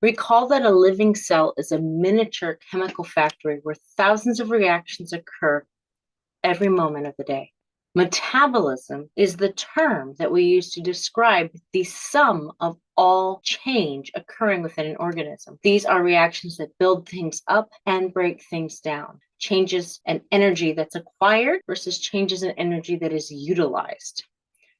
Recall that a living cell is a miniature chemical factory where thousands of reactions occur every moment of the day. Metabolism is the term that we use to describe the sum of all change occurring within an organism. These are reactions that build things up and break things down. Changes in energy that's acquired versus changes in energy that is utilized.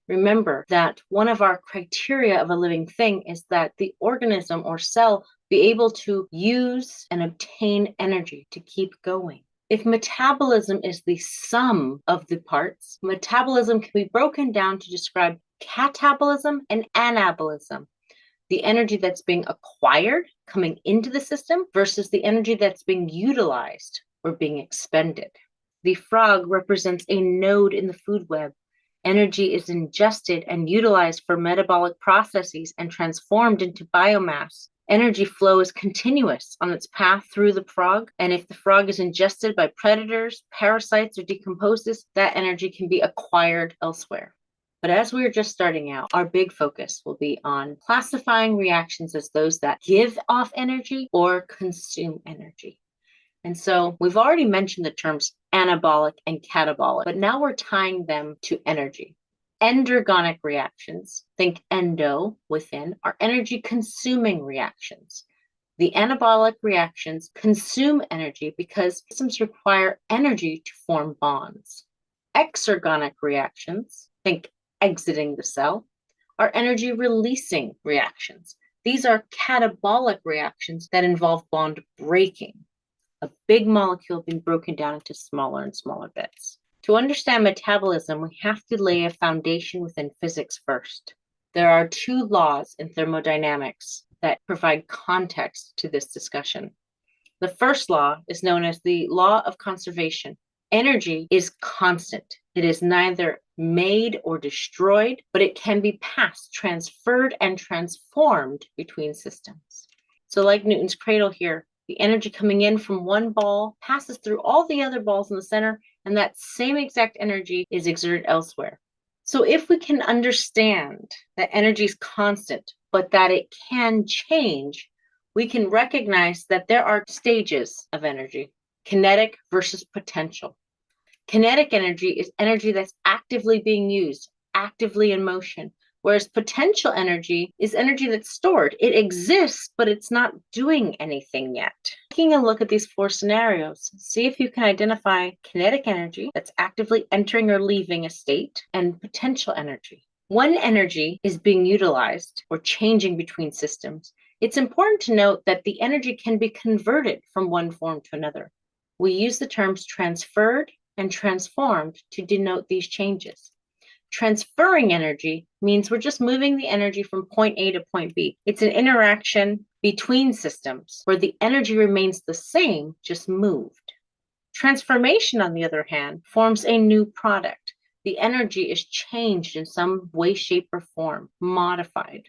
Remember that one of our criteria of a living thing is that the organism or cell be able to use and obtain energy to keep going. If metabolism is the sum of the parts, metabolism can be broken down to describe catabolism and anabolism, the energy that's being acquired coming into the system versus the energy that's being utilized or being expended. The frog represents a node in the food web. Energy is ingested and utilized for metabolic processes and transformed into biomass. Energy flow is continuous on its path through the frog, and if the frog is ingested by predators, parasites, or decomposes, that energy can be acquired elsewhere. But as we are just starting out, our big focus will be on classifying reactions as those that give off energy or consume energy. And so we've already mentioned the terms anabolic and catabolic, but now we're tying them to energy. Endergonic reactions, think endo, within, are energy-consuming reactions. The anabolic reactions consume energy because systems require energy to form bonds. Exergonic reactions, think exiting the cell, are energy-releasing reactions. These are catabolic reactions that involve bond breaking, a big molecule being broken down into smaller and smaller bits. To understand metabolism, we have to lay a foundation within physics first. There are two laws in thermodynamics that provide context to this discussion. The first law is known as the law of conservation. Energy is constant. It is neither made or destroyed, but it can be passed, transferred, and transformed between systems. So like Newton's cradle here, the energy coming in from one ball passes through all the other balls in the center, and that same exact energy is exerted elsewhere. So if we can understand that energy is constant, but that it can change, we can recognize that there are stages of energy, kinetic versus potential. Kinetic energy is energy that's actively being used, actively in motion, whereas potential energy is energy that's stored. It exists, but it's not doing anything yet. Taking a look at these four scenarios, see if you can identify kinetic energy that's actively entering or leaving a state and potential energy. When energy is being utilized or changing between systems, it's important to note that the energy can be converted from one form to another. We use the terms transferred and transformed to denote these changes. Transferring energy means we're just moving the energy from point A to point B. It's an interaction between systems where the energy remains the same, just moved. Transformation, on the other hand, forms a new product. The energy is changed in some way, shape, or form, modified.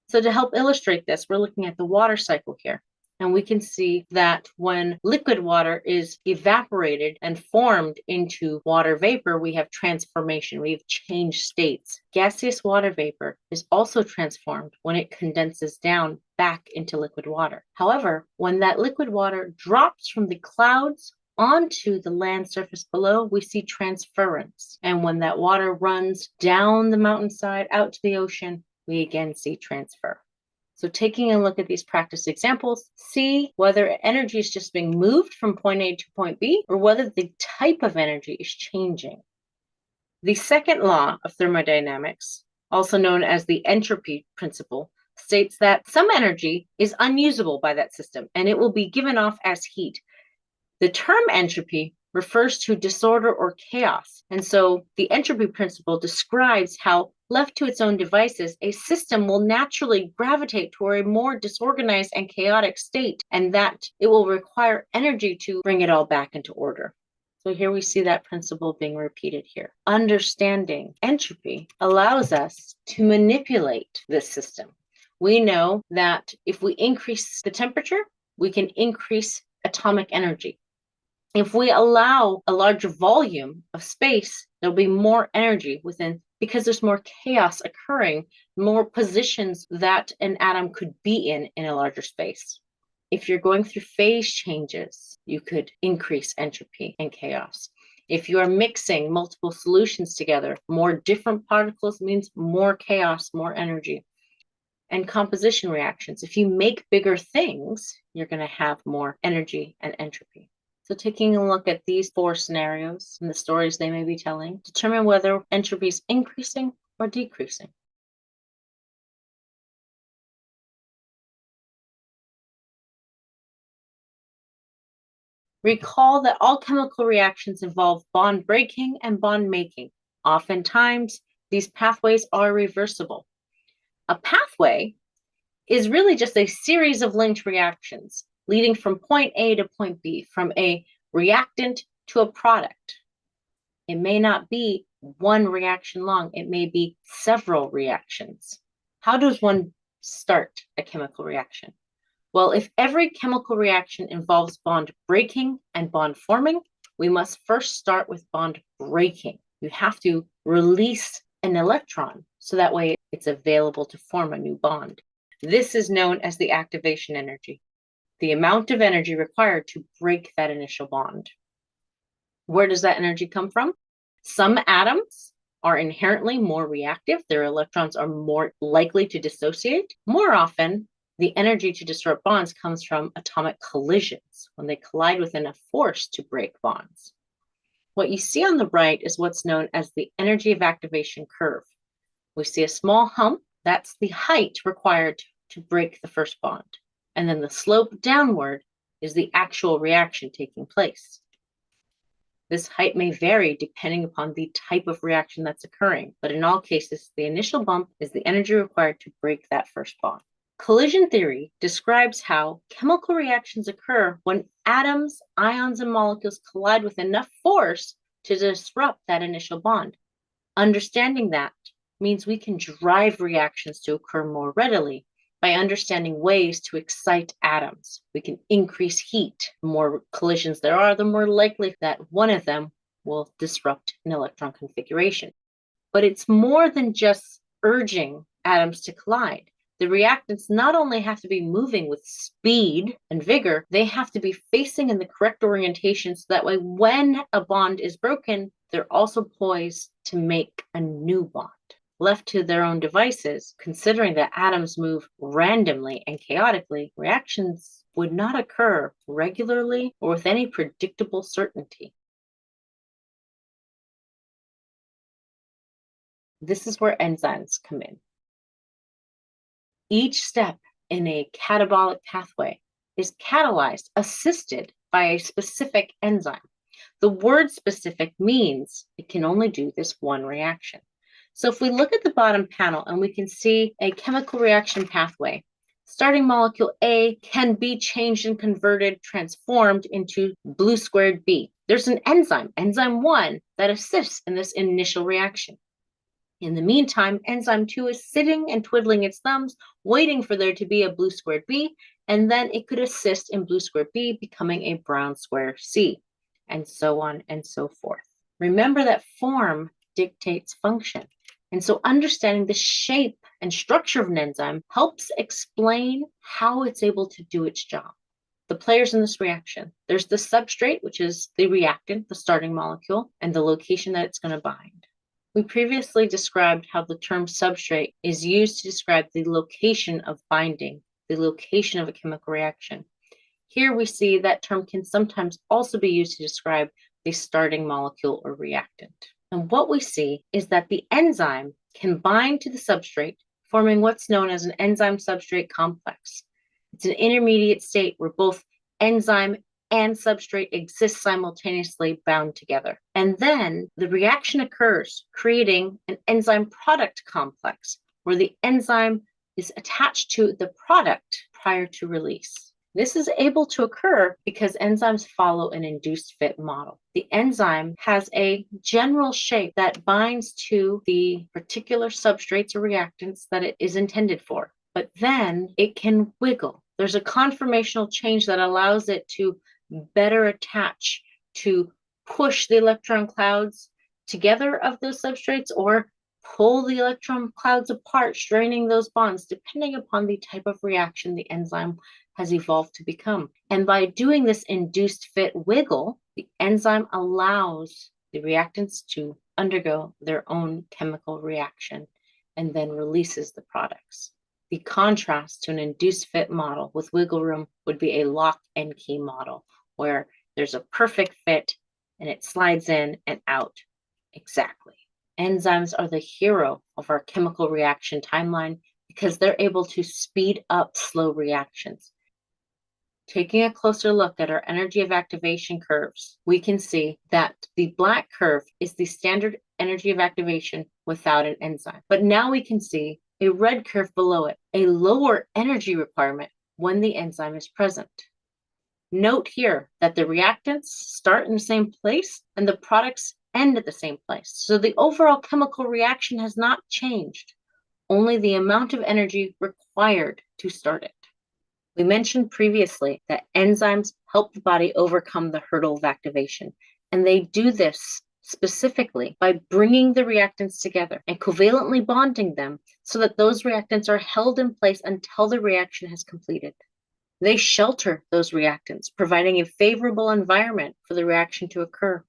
So to help illustrate this, we're looking at the water cycle here. And we can see that when liquid water is evaporated and formed into water vapor, we have transformation. We have changed states. Gaseous water vapor is also transformed when it condenses down back into liquid water. However, when that liquid water drops from the clouds onto the land surface below, we see transference. And when that water runs down the mountainside out to the ocean, we again see transfer. So taking a look at these practice examples, see whether energy is just being moved from point A to point B or whether the type of energy is changing. The second law of thermodynamics, also known as the entropy principle, states that some energy is unusable by that system and it will be given off as heat. The term entropy refers to disorder or chaos. And so the entropy principle describes how, left to its own devices, a system will naturally gravitate toward a more disorganized and chaotic state, and that it will require energy to bring it all back into order. So here we see that principle being repeated here. Understanding entropy allows us to manipulate this system. We know that if we increase the temperature, we can increase atomic energy. If we allow a larger volume of space, there'll be more energy within because there's more chaos occurring, more positions that an atom could be in a larger space. If you're going through phase changes, you could increase entropy and chaos. If you are mixing multiple solutions together, more different particles means more chaos, more energy. And composition reactions. If you make bigger things, you're going to have more energy and entropy. So taking a look at these 4 scenarios and the stories they may be telling, determine whether entropy is increasing or decreasing. Recall that all chemical reactions involve bond breaking and bond making. Oftentimes, these pathways are reversible. A pathway is really just a series of linked reactions leading from point A to point B, from a reactant to a product. It may not be one reaction long, it may be several reactions. How does one start a chemical reaction? Well, if every chemical reaction involves bond breaking and bond forming, we must first start with bond breaking. You have to release an electron so that way it's available to form a new bond. This is known as the activation energy, the amount of energy required to break that initial bond. Where does that energy come from? Some atoms are inherently more reactive. Their electrons are more likely to dissociate. More often, the energy to disrupt bonds comes from atomic collisions, when they collide with enough force to break bonds. What you see on the right is what's known as the energy of activation curve. We see a small hump. That's the height required to break the first bond. And then the slope downward is the actual reaction taking place. This height may vary depending upon the type of reaction that's occurring, but in all cases, the initial bump is the energy required to break that first bond. Collision theory describes how chemical reactions occur when atoms, ions, and molecules collide with enough force to disrupt that initial bond. Understanding that means we can drive reactions to occur more readily by understanding ways to excite atoms. We can increase heat. The more collisions there are, the more likely that one of them will disrupt an electron configuration. But it's more than just urging atoms to collide. The reactants not only have to be moving with speed and vigor, they have to be facing in the correct orientation so that way when a bond is broken, they're also poised to make a new bond. Left to their own devices, considering that atoms move randomly and chaotically, reactions would not occur regularly or with any predictable certainty. This is where enzymes come in. Each step in a catabolic pathway is catalyzed, assisted by a specific enzyme. The word specific means it can only do this one reaction. So if we look at the bottom panel and we can see a chemical reaction pathway, starting molecule A can be changed and converted, transformed into blue squared B. There's an enzyme, enzyme 1, that assists in this initial reaction. In the meantime, enzyme 2 is sitting and twiddling its thumbs, waiting for there to be a blue squared B, and then it could assist in blue squared B becoming a brown square C, and so on and so forth. Remember that form dictates function. And so understanding the shape and structure of an enzyme helps explain how it's able to do its job. The players in this reaction, there's the substrate, which is the reactant, the starting molecule, and the location that it's going to bind. We previously described how the term substrate is used to describe the location of binding, the location of a chemical reaction. Here we see that term can sometimes also be used to describe the starting molecule or reactant. And what we see is that the enzyme can bind to the substrate, forming what's known as an enzyme-substrate complex. It's an intermediate state where both enzyme and substrate exist simultaneously bound together. And then the reaction occurs, creating an enzyme product complex, where the enzyme is attached to the product prior to release. This is able to occur because enzymes follow an induced fit model. The enzyme has a general shape that binds to the particular substrates or reactants that it is intended for, but then it can wiggle. There's a conformational change that allows it to better attach, to push the electron clouds together of those substrates or pull the electron clouds apart, straining those bonds, depending upon the type of reaction the enzyme has evolved to become. And by doing this induced fit wiggle, the enzyme allows the reactants to undergo their own chemical reaction and then releases the products. The contrast to an induced fit model with wiggle room would be a lock and key model, where there's a perfect fit and it slides in and out exactly. Enzymes are the hero of our chemical reaction timeline because they're able to speed up slow reactions. Taking a closer look at our energy of activation curves, we can see that the black curve is the standard energy of activation without an enzyme. But now we can see a red curve below it, a lower energy requirement when the enzyme is present. Note here that the reactants start in the same place and the products end at the same place. So the overall chemical reaction has not changed, only the amount of energy required to start it. We mentioned previously that enzymes help the body overcome the hurdle of activation, and they do this specifically by bringing the reactants together and covalently bonding them so that those reactants are held in place until the reaction has completed. They shelter those reactants, providing a favorable environment for the reaction to occur.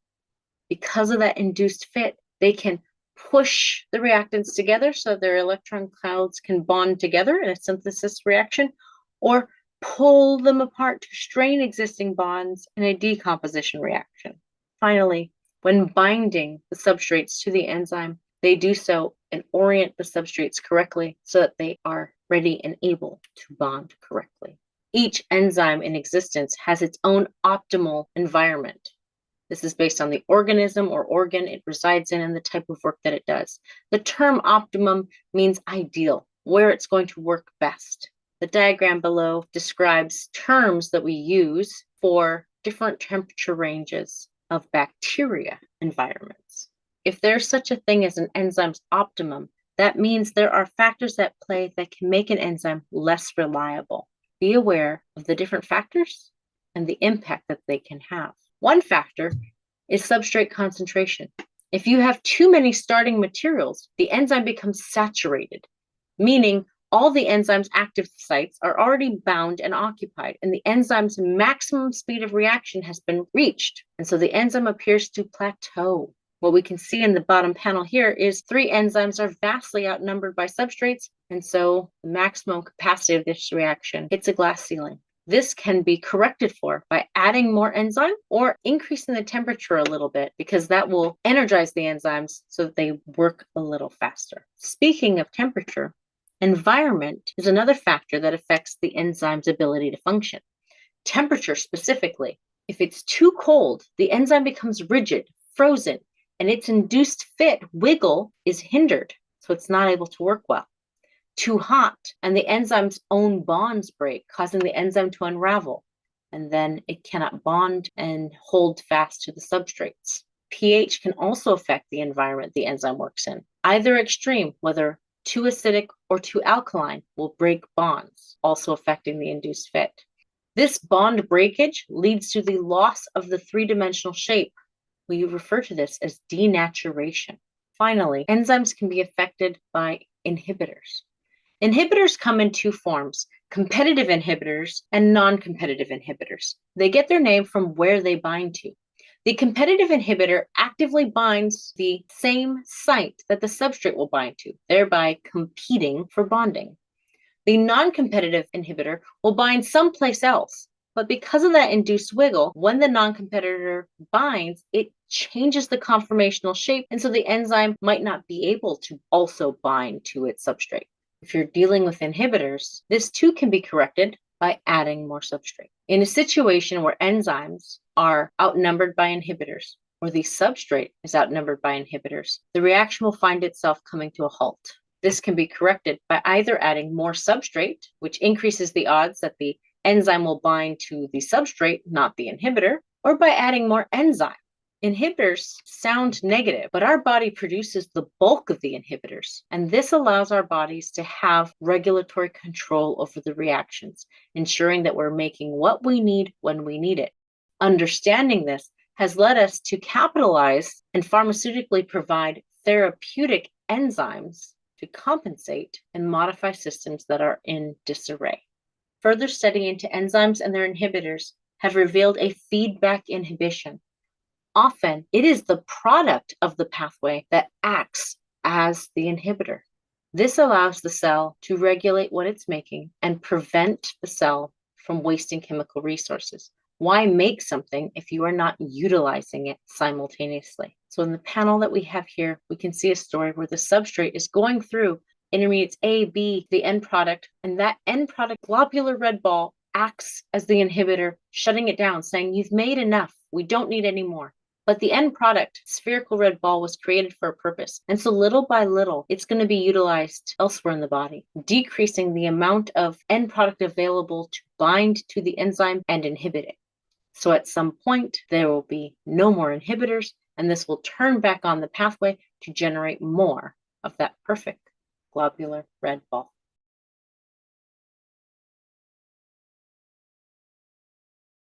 Because of that induced fit, they can push the reactants together so their electron clouds can bond together in a synthesis reaction, or pull them apart to strain existing bonds in a decomposition reaction. Finally, when binding the substrates to the enzyme, they do so and orient the substrates correctly so that they are ready and able to bond correctly. Each enzyme in existence has its own optimal environment. This is based on the organism or organ it resides in and the type of work that it does. The term optimum means ideal, where it's going to work best. The diagram below describes terms that we use for different temperature ranges of bacteria environments. If there's such a thing as an enzyme's optimum, that means there are factors at play that can make an enzyme less reliable. Be aware of the different factors and the impact that they can have. One factor is substrate concentration. If you have too many starting materials, the enzyme becomes saturated, meaning all the enzyme's active sites are already bound and occupied, and the enzyme's maximum speed of reaction has been reached. And so the enzyme appears to plateau. What we can see in the bottom panel here is 3 enzymes are vastly outnumbered by substrates, and so the maximum capacity of this reaction hits a glass ceiling. This can be corrected for by adding more enzyme or increasing the temperature a little bit, because that will energize the enzymes so that they work a little faster. Speaking of temperature, environment is another factor that affects the enzyme's ability to function. Temperature specifically. If it's too cold, the enzyme becomes rigid, frozen, and its induced fit wiggle is hindered, so it's not able to work well. Too hot, and the enzyme's own bonds break, causing the enzyme to unravel, and then it cannot bond and hold fast to the substrates. pH can also affect the environment the enzyme works in. Either extreme, whether too acidic or too alkaline, will break bonds, also affecting the induced fit. This bond breakage leads to the loss of the three-dimensional shape. We refer to this as denaturation. Finally, enzymes can be affected by inhibitors. Inhibitors come in 2 forms: competitive inhibitors and non-competitive inhibitors. They get their name from where they bind to. The competitive inhibitor actively binds the same site that the substrate will bind to, thereby competing for bonding. The non-competitive inhibitor will bind someplace else, but because of that induced wiggle, when the non-competitor binds, it changes the conformational shape, and so the enzyme might not be able to also bind to its substrate. If you're dealing with inhibitors, this too can be corrected by adding more substrate. In a situation where enzymes are outnumbered by inhibitors, or the substrate is outnumbered by inhibitors, the reaction will find itself coming to a halt. This can be corrected by either adding more substrate, which increases the odds that the enzyme will bind to the substrate, not the inhibitor, or by adding more enzyme. Inhibitors sound negative, but our body produces the bulk of the inhibitors, and this allows our bodies to have regulatory control over the reactions, ensuring that we're making what we need when we need it. Understanding this has led us to capitalize and pharmaceutically provide therapeutic enzymes to compensate and modify systems that are in disarray. Further study into enzymes and their inhibitors have revealed a feedback inhibition. Often, it is the product of the pathway that acts as the inhibitor. This allows the cell to regulate what it's making and prevent the cell from wasting chemical resources. Why make something if you are not utilizing it simultaneously? So in the panel that we have here, we can see a story where the substrate is going through intermediates A, B, the end product, and that end product globular red ball acts as the inhibitor, shutting it down, saying, you've made enough, we don't need any more. But the end product, spherical red ball, was created for a purpose. And so little by little, it's going to be utilized elsewhere in the body, decreasing the amount of end product available to bind to the enzyme and inhibit it. So at some point, there will be no more inhibitors, and this will turn back on the pathway to generate more of that perfect globular red ball.